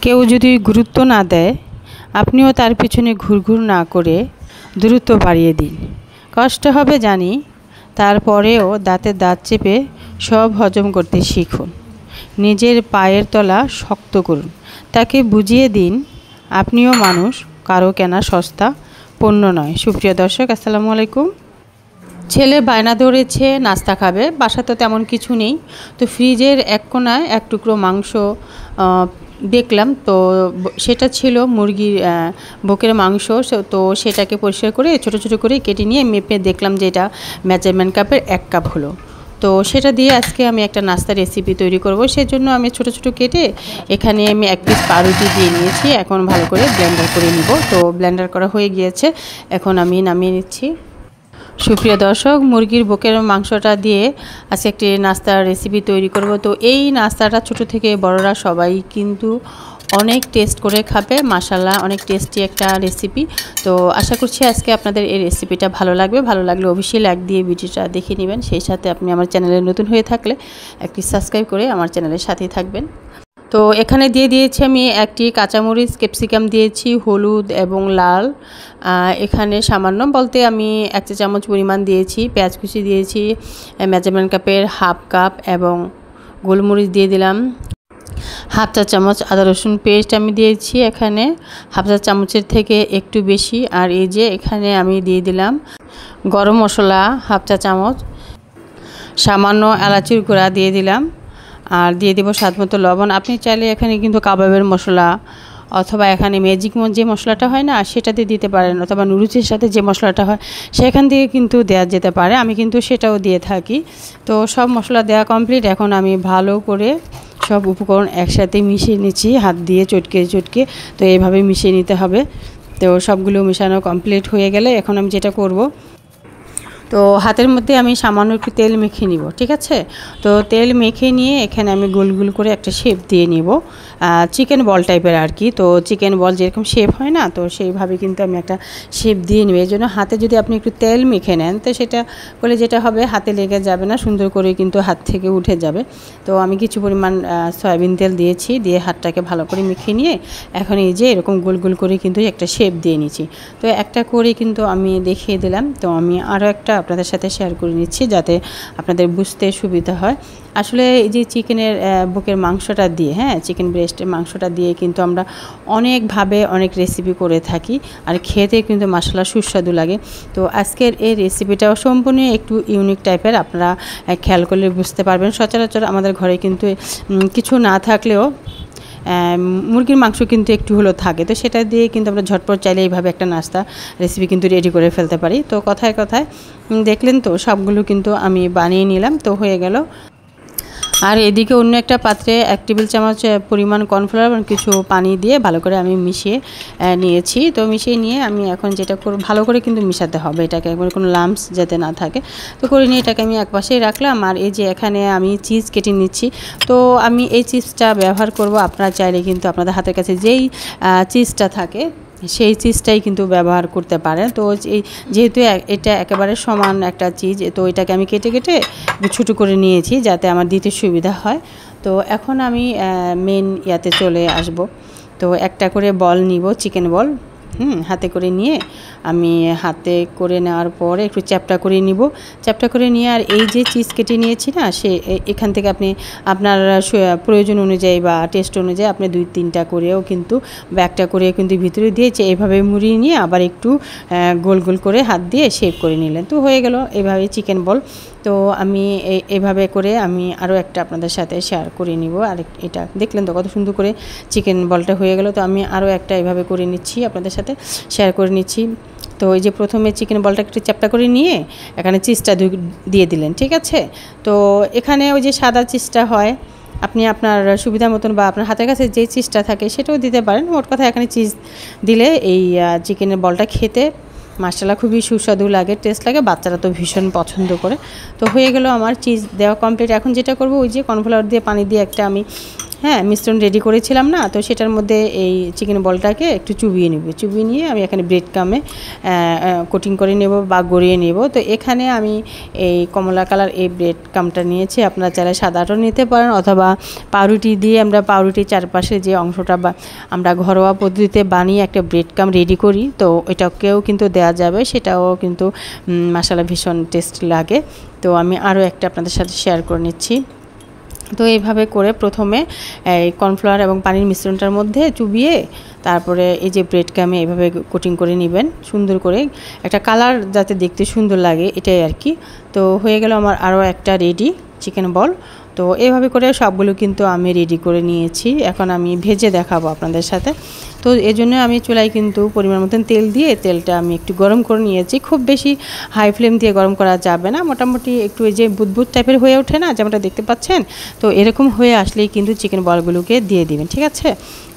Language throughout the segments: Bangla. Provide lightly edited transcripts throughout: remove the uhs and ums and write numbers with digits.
কেউ যদি গুরুত্ব না দেয়, আপনিও তার পিছনে ঘুরঘুর না করে দূরত্ব বাড়িয়ে দিন। কষ্ট হবে জানি, তারপরেও দাঁতে দাঁত চেপে সব হজম করতে শিখুন। নিজের পায়ের তলা শক্ত করুন। তাকে বুঝিয়ে দিন আপনিও মানুষ, কারো কেনা সস্তা পণ্য নয়। সুপ্রিয় দর্শক, আসসালামু আলাইকুম। ছেলে বায়না ধরেছে নাস্তা খাবে, বাসা তো তেমন কিছু নেই, তো ফ্রিজের এক কোণায় এক টুকরো মাংস দেখলাম, তো সেটা ছিল মুরগির বুকের মাংস। তো সেটাকে পরিষ্কার করে ছোট ছোট করে কেটে নিয়ে মেপে দেখলাম যে এটা মেজারমেন্ট কাপের 1 কাপ হলো। তো সেটা দিয়ে আজকে আমি একটা নাস্তা রেসিপি তৈরি করব। সেজন্য আমি ছোট ছোট কেটে এখানে আমি 1 পিস পাউরুটি দিয়ে নিয়েছি। এখন ভালো করে ব্লেন্ডার করে নিব। তো ব্লেন্ডার করা হয়ে গিয়েছে, এখন আমি নামিয়ে নিচ্ছি। সুপ্রিয় দর্শক, মুরগির বুকের মাংসটা দিয়ে আজকে একটি নাস্তার রেসিপি তৈরি করব। তো এই নাস্তাটা ছোট থেকে বড়রা সবাই কিন্তু অনেক টেস্ট করে খাবে। মাশাআল্লাহ, অনেক টেস্টি একটা রেসিপি। তো আশা করছি আজকে আপনাদের এই রেসিপিটা ভালো লাগবে। ভালো লাগলে অবশ্যই লাইক দিয়ে ভিডিওটা দেখে নেবেন। সেই সাথে আপনি আমার চ্যানেলে নতুন হয়ে থাকলে একটি সাবস্ক্রাইব করে আমার চ্যানেলের সাথেই থাকবেন। তো এখানে দিয়ে দিয়েছি আমি একটি কাঁচামরিচ, ক্যাপসিকাম দিয়েছি, হলুদ এবং লাল। এখানে সামান্য বলতে আমি 1 চা চামচ পরিমাণ দিয়েছি। পেঁয়াজ কুচি দিয়েছি মেজারমেন্ট কাপের 1/2 কাপ, এবং গোলমরিচ দিয়ে দিলাম 1/2 চা চামচ। আদা রসুন পেস্ট আমি দিয়েছি এখানে 1/2 চা চামচের থেকে একটু বেশি। আর এই যে এখানে আমি দিয়ে দিলাম গরম মশলা 1/2 চা চামচ, সামান্য এলাচির গুঁড়া দিয়ে দিলাম, আর দিয়ে দেবো স্বাদমতো লবণ। আপনি চাইলে এখানে কিন্তু কাবাবের মশলা অথবা এখানে ম্যাজিক যে মশলাটা হয় না, সেটা দিয়ে দিতে পারেন, অথবা নুডলসের সাথে যে মশলাটা হয় সেখান থেকে কিন্তু দেওয়া যেতে পারে। আমি কিন্তু সেটাও দিয়ে থাকি। তো সব মশলা দেওয়া কমপ্লিট। এখন আমি ভালো করে সব উপকরণ একসাথে মিশিয়ে নিচ্ছি হাত দিয়ে চটকে চটকে। তো এইভাবে মিশিয়ে নিতে হবে। তো সবগুলো মেশানো কমপ্লিট হয়ে গেলে এখন আমি যেটা করব, তো হাতের মধ্যে আমি সামান্য একটু তেল মেখে নিব, ঠিক আছে। তো তেল মেখে নিয়ে এখানে আমি গোল গোল করে একটা শেপ দিয়ে নিব, চিকেন বল টাইপের আর কি। তো চিকেন বল যেরকম শেপ হয় না, তো সেইভাবে কিন্তু আমি একটা শেপ দিয়ে নিব। এই জন্য হাতে যদি আপনি একটু তেল মেখে নেন, তো সেটা করলে যেটা হবে, হাতে লেগে যাবে না, সুন্দর করে কিন্তু হাত থেকে উঠে যাবে। তো আমি কিছু পরিমাণ সয়াবিন তেল দিয়েছি, দিয়ে হাতটাকে ভালো করে মেখে নিয়ে এখন এই যে এরকম গোল গোল করে কিন্তু একটা শেপ দিয়ে নিচ্ছি। তো একটা করে কিন্তু আমি দেখিয়ে দিলাম। তো আমি আরও একটা আপনাদের সাথে শেয়ার করে নিচ্ছি যাতে আপনাদের বুঝতে সুবিধা হয়। আসলে এই যে চিকেনের বুকের মাংসটা দিয়ে, চিকেন ব্রেস্টের মাংসটা দিয়ে কিন্তু আমরা অনেকভাবে অনেক রেসিপি করে থাকি, আর খেতে কিন্তু মাশাআল্লাহ সুস্বাদু লাগে। তো আজকের এই রেসিপিটাও সম্পূর্ণ একটু ইউনিক টাইপের, আপনারা খেয়াল করলে বুঝতে পারবেন। সচরাচর আমাদের ঘরে কিন্তু কিছু না থাকলেও মুরগির মাংস কিন্তু একটু হলেও থাকে, তো সেটা দিয়ে কিন্তু আমরা ঝটপট চাইলে এইভাবে একটা নাস্তা রেসিপি কিন্তু রেডি করে ফেলতে পারি। তো কথায় কথায় দেখলেন তো সবগুলো কিন্তু আমি বানিয়ে নিলাম, তো হয়ে গেল। আর এদিকে অন্য একটা পাত্রে 1 টেবিল চামচ পরিমাণ কর্নফ্লাওয়ার এবং কিছু পানি দিয়ে ভালো করে আমি মিশিয়ে নিয়েছি। তো মিশিয়ে নিয়ে আমি এখন যেটা করব, ভালো করে কিন্তু মিশাতে হবে এটাকে, একবার কোনো লাম্পস যাতে না থাকে। তো করে নিয়ে এটাকে আমি একপাশেই রাখলাম। আর এই যে এখানে আমি চিজ কেটে নিচ্ছি। তো আমি এই চিজটা ব্যবহার করব। আপনারা চাইলে কিন্তু আপনাদের হাতের কাছে যেই চিজটা থাকে সেই চিজটাই কিন্তু ব্যবহার করতে পারেন। তো যেহেতু এটা একেবারে সমান একটা চিজ, তো এটাকে আমি কেটে কেটে ছোটো করে নিয়েছি যাতে আমার দিতে সুবিধা হয়। তো এখন আমি মেন ইয়াতে চলে আসব। তো একটা করে বল নিব, চিকেন বল হাতে করে নিয়ে আমি হাতে করে নেওয়ার পরে একটু চ্যাপটা করে নিব। চ্যাপটা করে নিয়ে আর এই যে চিজ কেটে নিয়েছি না, সে এখান থেকে আপনি আপনার প্রয়োজন অনুযায়ী বা টেস্ট অনুযায়ী আপনি 2-3টা করেও কিন্তু বা একটা করে কিন্তু ভিতরে দিয়েছে এইভাবে মুড়িয়ে নিয়ে আবার একটু গোল গোল করে হাত দিয়ে শেপ করে নিলেন, তো হয়ে গেল এইভাবে চিকেন বল। তো আমি এইভাবে করে আমি আরও একটা আপনাদের সাথে শেয়ার করে নিব। আর এটা দেখলেন তো কত সুন্দর করে চিকেন বলটা হয়ে গেল। তো আমি আরও একটা এইভাবে করে নিচ্ছি, আপনাদের সাথে শেয়ার করে নিচ্ছি। তো এই যে প্রথমে চিকেন বলটা একটু চ্যাপটা করে নিয়ে এখানে চিজটা দিয়ে দিলেন, ঠিক আছে। তো এখানে ওই যে সাদা চিজটা হয়, আপনি আপনার সুবিধা মতন বা আপনার হাতের কাছে যে চিজটা থাকে সেটাও দিতে পারেন। মোট কথা এখানে চিজ দিলে এই চিকেনের বলটা খেতে মাশাআল্লাহ খুবই সুস্বাদু লাগে, টেস্ট লাগে, বাচ্চারা তো ভীষণ পছন্দ করে। তো হয়ে গেল আমার চিজ দেওয়া কমপ্লিট। এখন যেটা করব, ওই যে কর্নফ্লাওয়ার দিয়ে পানি দিয়ে একটা আমি হ্যাঁ, মিশ্রণ রেডি করেছিলাম না, তো সেটার মধ্যে এই চিকেন বলটাকে একটু চুবিয়ে নেব। চুবিয়ে নিয়ে আমি এখানে ব্রেড কামে কোটিং করে নেব বা গড়িয়ে নেব। তো এখানে আমি এই কমলা কালার এই ব্রেড কামটা নিয়েছি। আপনারা চাইলে সাদাটাও নিতে পারেন, অথবা পাউরুটি দিয়ে আমরা পাউরুটির চারপাশে যে অংশটা বা আমরা ঘরোয়া পদ্ধতিতে বানিয়ে একটা ব্রেড কাম রেডি করি, তো এটাকেও কিন্তু দেওয়া যাবে, সেটাও কিন্তু মাশাআল্লাহ ভীষণ টেস্টি লাগে। তো আমি আরও একটা আপনাদের সাথে শেয়ার করে নিচ্ছি। তো এইভাবে করে প্রথমে এই কর্নফ্লাওয়ার এবং পানির মিশ্রণটার মধ্যে চুবিয়ে তারপরে এই যে ব্রেড কামে এভাবে কোটিং করে নেবেন সুন্দর করে, একটা কালার যাতে দেখতে সুন্দর লাগে, এটাই আর কি। তো হয়ে গেল আমার আরও একটা রেডি চিকেন বল। তো এইভাবে করে সবগুলো কিন্তু আমি রেডি করে নিয়েছি। এখন আমি ভেজে দেখাবো আপনাদের সাথে। তো এজন্য আমি চুলায় কিন্তু পরিমাণ মতন তেল দিয়ে তেলটা আমি একটু গরম করে নিয়েছি। খুব বেশি হাই ফ্লেম দিয়ে গরম করা যাবে না, মোটামুটি একটু এই যে বুদবুদ টাইপের হয়ে ওঠে না, যেমনটা দেখতে পাচ্ছেন, তো এরকম হয়ে আসলেই কিন্তু চিকেন বলগুলোকে দিয়ে দিবেন, ঠিক আছে।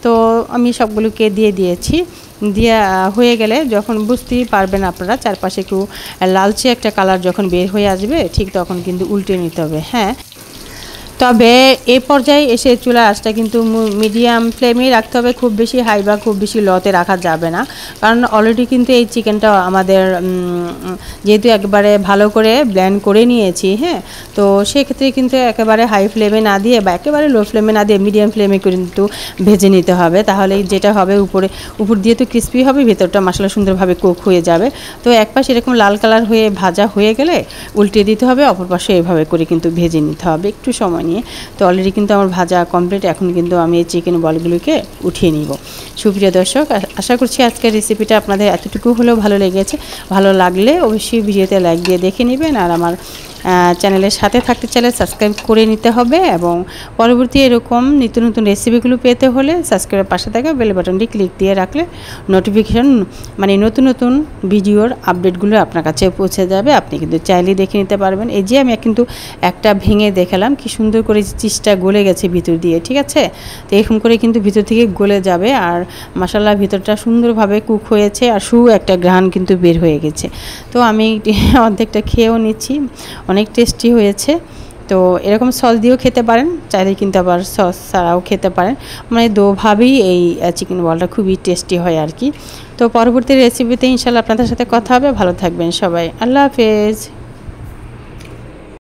তো আমি সবগুলোকে দিয়ে দিয়েছি। দিয়ে হয়ে গেলে যখন বুঝতেই পারবেন আপনারা চারপাশে একটু লালচে একটা কালার যখন বের হয়ে আসবে, ঠিক তখন কিন্তু উল্টে নিতে হবে। হ্যাঁ, তবে এই পর্যায়ে এসে চুলার আঁচটা কিন্তু মিডিয়াম ফ্লেমেই রাখতে হবে, খুব বেশি হাই বা খুব বেশি লোতে রাখা যাবে না, কারণ অলরেডি কিন্তু এই চিকেনটা আমাদের যেহেতু একবারে ভালো করে ব্লেন্ড করে নিয়েছি, হ্যাঁ, তো সেক্ষেত্রে কিন্তু একেবারে হাই ফ্লেমে না দিয়ে বা একেবারে লো ফ্লেমে না দিয়ে মিডিয়াম ফ্লেমে কিন্তু ভেজে নিতে হবে। তাহলে যেটা হবে উপর দিয়ে তো ক্রিস্পি হবে, ভেতরটা মশলা সুন্দরভাবে কুক হয়ে যাবে। তো এক পাশে এরকম লাল কালার হয়ে ভাজা হয়ে গেলে উল্টে দিতে হবে, অপর পাশে এভাবে করে কিন্তু ভেজে নিতে হবে একটু সময় নিয়ে। তো অলরেডি কিন্তু আমার ভাজা কমপ্লিট, এখন কিন্তু আমি এই চিকেন বলগুলোকে উঠিয়ে নিব। সুপ্রিয় দর্শক, আশা করছি আজকের রেসিপিটা আপনাদের এতটুকু হলেও ভালো লেগেছে। ভালো লাগলে অবশ্যই ভিডিওতে লাইক দিয়ে দেখে নেবেন, আর আমার চ্যানেলের সাথে থাকতে চাইলে সাবস্ক্রাইব করে নিতে হবে, এবং পরবর্তী এরকম নিত্য নতুন রেসিপিগুলো পেতে হলে সাবস্ক্রাইবের পাশে থাকা বেল বাটনটি ক্লিক দিয়ে রাখলে নোটিফিকেশন মানে নতুন নতুন ভিডিওর আপডেটগুলো আপনার কাছে পৌঁছে যাবে। আপনি কিন্তু চাইলেই দেখে নিতে পারবেন। এই যে আমি কিন্তু একটা ভেঙে দেখালাম কি সুন্দর করে চিজটা গলে গেছে ভিতর দিয়ে, ঠিক আছে। তো এরকম করে কিন্তু ভিতর থেকে গলে যাবে, আর মাশাআল্লাহ ভিতরটা সুন্দরভাবে কুক হয়েছে, আর একটা ঘ্রাণ কিন্তু বের হয়ে গেছে। তো আমি অর্ধেকটা খেয়েও নিচ্ছি, অনেক টেস্টি হয়েছে। তো এরকম সস দিয়েও খেতে পারেন, চাইলে কিন্তু আবার সস ছাড়াও খেতে পারেন, মানে দুভাবেই এই চিকেন বলটা খুবই টেস্টি হয় আর কি। তো পরবর্তী রেসিপিতে ইনশাআল্লাহ আপনাদের সাথে কথা হবে। ভালো থাকবেন সবাই, আল্লাহ হাফেজ।